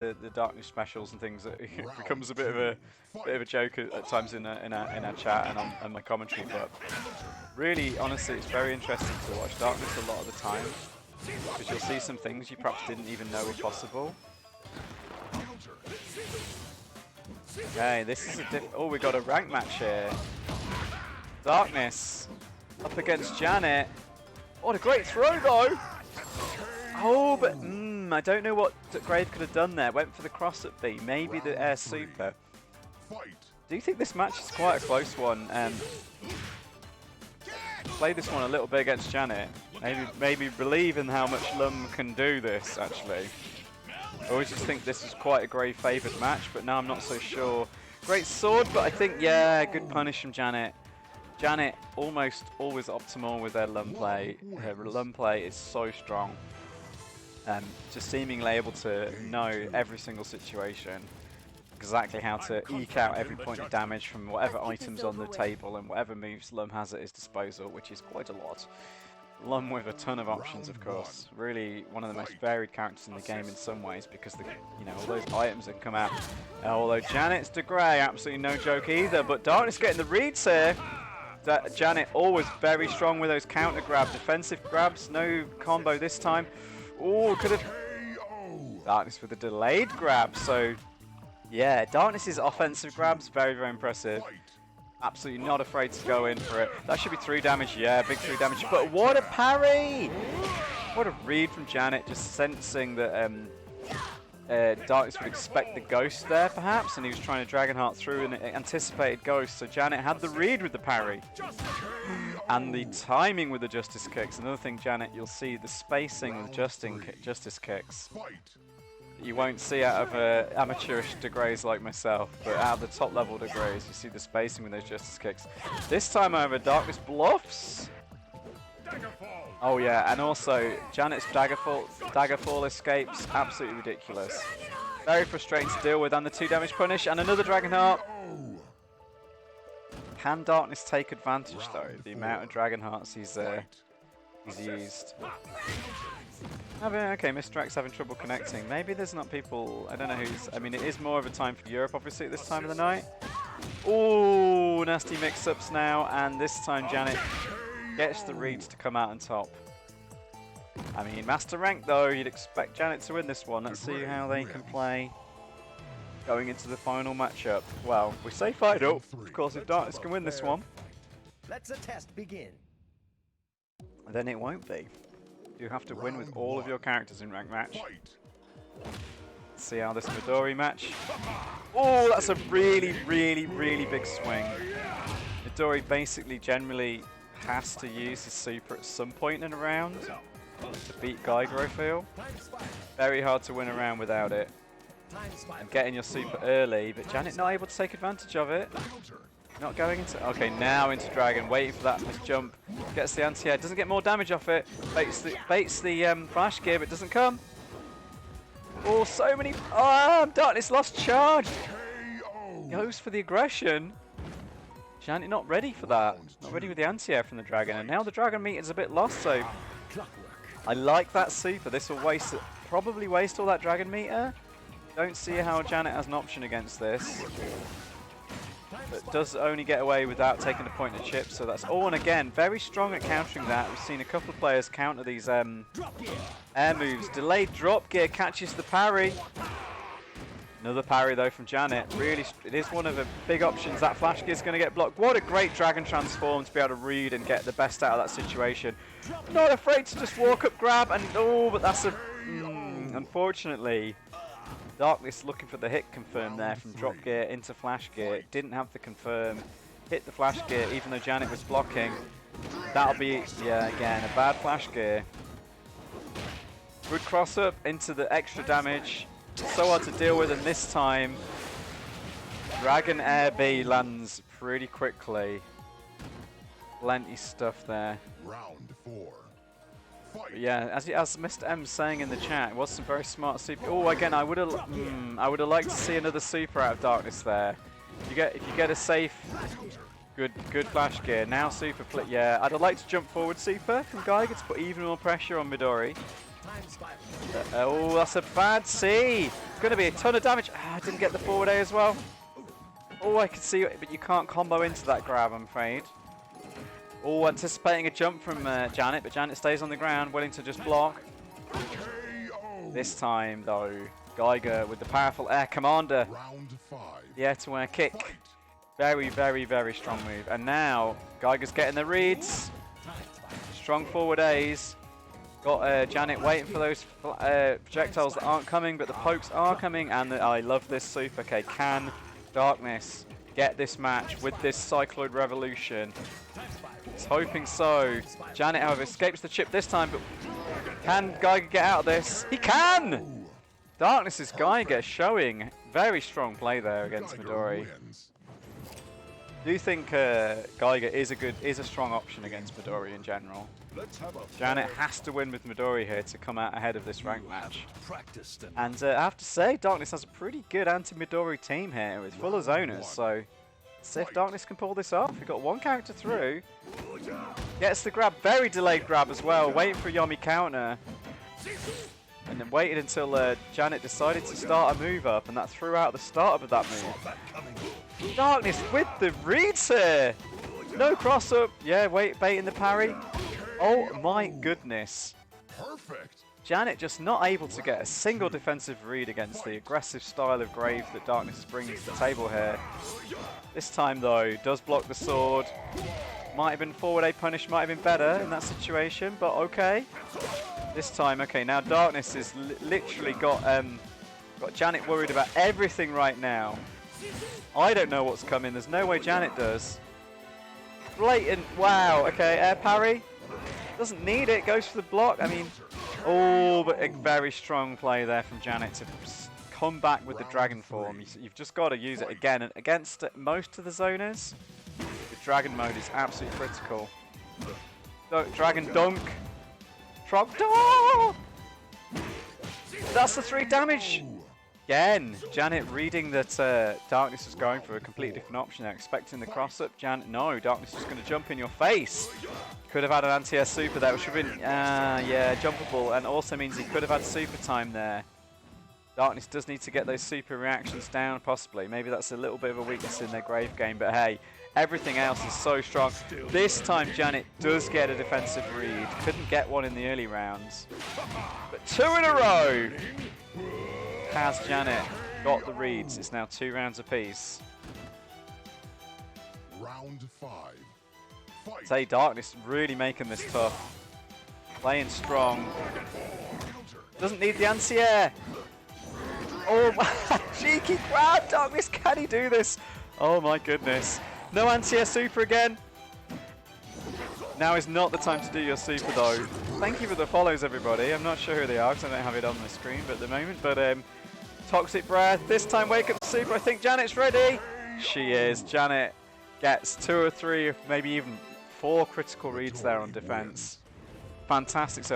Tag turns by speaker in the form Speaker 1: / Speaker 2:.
Speaker 1: the darkness specials and things. It becomes a bit of a joke at times in our chat and on my commentary. But really, honestly, it's very interesting to watch darkness a lot of the time because you'll see some things you perhaps didn't even know were possible. Okay, this is a oh, we got a rank match here. Darkness up against Janet. What a great throw though! Oh, but I don't know what Grave could have done there. Went for the cross at B, maybe the air super. Do you think this match is quite a close one? Play this one a little bit against Janet. Maybe believe in how much Lum can do this, actually. I always just think this is quite a Grave favoured match, but now I'm not so sure. Great sword, but I think, yeah, good punish from Janet. Janet almost always optimal with their Lum play. Her Lum play is so strong. Just seemingly able to know every single situation, exactly how to eke out every point of damage from whatever items on the table and whatever moves Lum has at his disposal, which is quite a lot. Lum with a ton of options, of course. Really one of the most varied characters in the game in some ways because all those items that come out. Although Janet's De Grey, absolutely no joke either, but Darkness getting the reads here. Janet always very strong with those counter grab, defensive grabs, no combo this time. Oh, could have Darkness with a delayed grab. So yeah, Darkness's offensive grabs very, very impressive. Absolutely not afraid to go in for it. That should be 3 damage. Yeah, big 3 damage. But what a parry! What a read from Janet, just sensing that Darkness would expect the ghost there, perhaps, and he was trying to Dragonheart through and anticipated ghost. So Janet had the read with the parry. And the timing with the Justice Kicks. Another thing, Janet, you'll see the spacing with Justice Kicks. You won't see out of amateurish De Greys like myself, but out of the top level De Greys, you see the spacing with those Justice Kicks. This time over, Darkness bluffs. Oh yeah, and also Janet's Daggerfall escapes, absolutely ridiculous. Very frustrating to deal with, and the 2 damage punish, and another Dragonheart. Can Darkness take advantage though? The amount of Dragonhearts he's used. Okay, Mr. X having trouble connecting. Maybe there's not people, I don't know who's, I mean it is more of a time for Europe obviously at this time of the night. Oh, nasty mix-ups now, and this time Janet gets the reads to come out on top. I mean, Master Rank though, you'd expect Janet to win this one. Let's see how they can play going into the final matchup. Well, we say fight up. Of course, if Darkness can win this one,
Speaker 2: let the test begin.
Speaker 1: Then it won't be. You have to win with all of your characters in rank match. Let's see how this Midori match. Oh, that's a really, really, really big swing. Midori basically generally has to use his super at some point in a round to beat Geiger, I feel. Very hard to win a round without it. And getting your super early, but Janet not able to take advantage of it. Not going into... Okay, now into Dragon, waiting for that miss jump. Gets the anti-air, doesn't get more damage off it. Baits the flash gear, but doesn't come. Oh, so many... Oh, Darkness lost charge. Goes for the aggression. Janet not ready for that. Not ready with the anti-air from the Dragon. And now the Dragon meter's a bit lost, so... I like that super. This will probably waste all that Dragon meter. Don't see how Janet has an option against this. But does only get away without taking a point of chip, so that's... Oh, and again, very strong at countering that. We've seen a couple of players counter these air moves. Delayed drop gear catches the parry. Another parry, though, from Janet. Really, it is one of the big options. That flash gear is going to get blocked. What a great Dragon transform to be able to read and get the best out of that situation. Not afraid to just walk up, grab, and... Oh, but that's a... unfortunately... Darkness looking for the hit confirm there from drop gear into flash gear. Didn't have the confirm. Hit the flash gear even though Janet was blocking. That'll be, yeah, again, a bad flash gear. Good cross up into the extra damage. So hard to deal with, and this time Dragon Air B lands pretty quickly. Plenty stuff there.
Speaker 3: Round 4.
Speaker 1: But yeah, as Mr. M's saying in the chat, it was some very smart super. Oh, again, I would have liked to see another super out of Darkness there. If you get a safe, good flash gear. Now super flip. Yeah, I'd have liked to jump forward super from Geiger to put even more pressure on Midori. Oh, that's a bad C. Going to be a ton of damage. I didn't get the forward A as well. Oh, I can see it, but you can't combo into that grab, I'm afraid. Oh, anticipating a jump from Janet, but Janet stays on the ground, willing to just block. This time, though, Geiger with the powerful Air Commander. The air-to-air kick. Very, very, very strong move. And now, Geiger's getting the reads. Strong forward A's. Got Janet waiting for those projectiles that aren't coming, but the pokes are coming. And I love this super. Okay, can Darkness get this match with this Cycloid Revolution? He's hoping so. Janet, however, escapes the chip this time, but can Geiger get out of this? He can! Darkness's Geiger showing very strong play there against Midori. Do you think Geiger is a strong option against Midori in general? Janet has to win with Midori here to come out ahead of this rank match. And I have to say, Darkness has a pretty good anti-Midori team here with full of zoners, so let's see if Darkness can pull this off. We've got one character through. Gets the grab, very delayed grab as well, waiting for Yomi counter. And then waited until Janet decided to start a move up, and that threw out the start of that move. Darkness with the reads here! No cross up. Yeah, baiting the parry. Oh my goodness. Perfect. Janet just not able to get a single defensive read against the aggressive style of Grave that Darkness brings to the table here. This time though, does block the sword. Might have been forward A punish, might have been better in that situation, but okay. This time, okay, now Darkness has literally got Janet worried about everything right now. I don't know what's coming, there's no way Janet does. Blatant, wow, okay, air parry. Doesn't need it, goes for the block. I mean, oh, but a very strong play there from Janet to come back with the dragon form. You've just got to use it again. And against most of the zoners, the dragon mode is absolutely critical. Dragon dunk. Frog dunk! That's the 3 damage. Again, Janet reading that Darkness was going for a completely different option there, expecting the cross-up. Janet, no, Darkness is going to jump in your face. Could have had an anti-air super there, which would have been, yeah, jumpable, and also means he could have had super time there. Darkness does need to get those super reactions down, possibly. Maybe that's a little bit of a weakness in their Grave game, but hey, everything else is so strong. This time, Janet does get a defensive read. Couldn't get one in the early rounds. But 2 in a row! Has Janet got the reads? It's now 2 rounds apiece.
Speaker 3: Round 5. Fight.
Speaker 1: Say Darkness really making this tough. Playing strong. Doesn't need the anti-air. Oh, cheeky grab, Darkness. Can he do this? Oh my goodness. No anti-air super again. Now is not the time to do your super though. Thank you for the follows, everybody. I'm not sure who they are because I don't have it on the screen at the moment, but Toxic Breath, this time wake up super. I think Janet's ready. She is. Janet gets 2 or 3, maybe even 4 critical reads there on defense. Fantastic.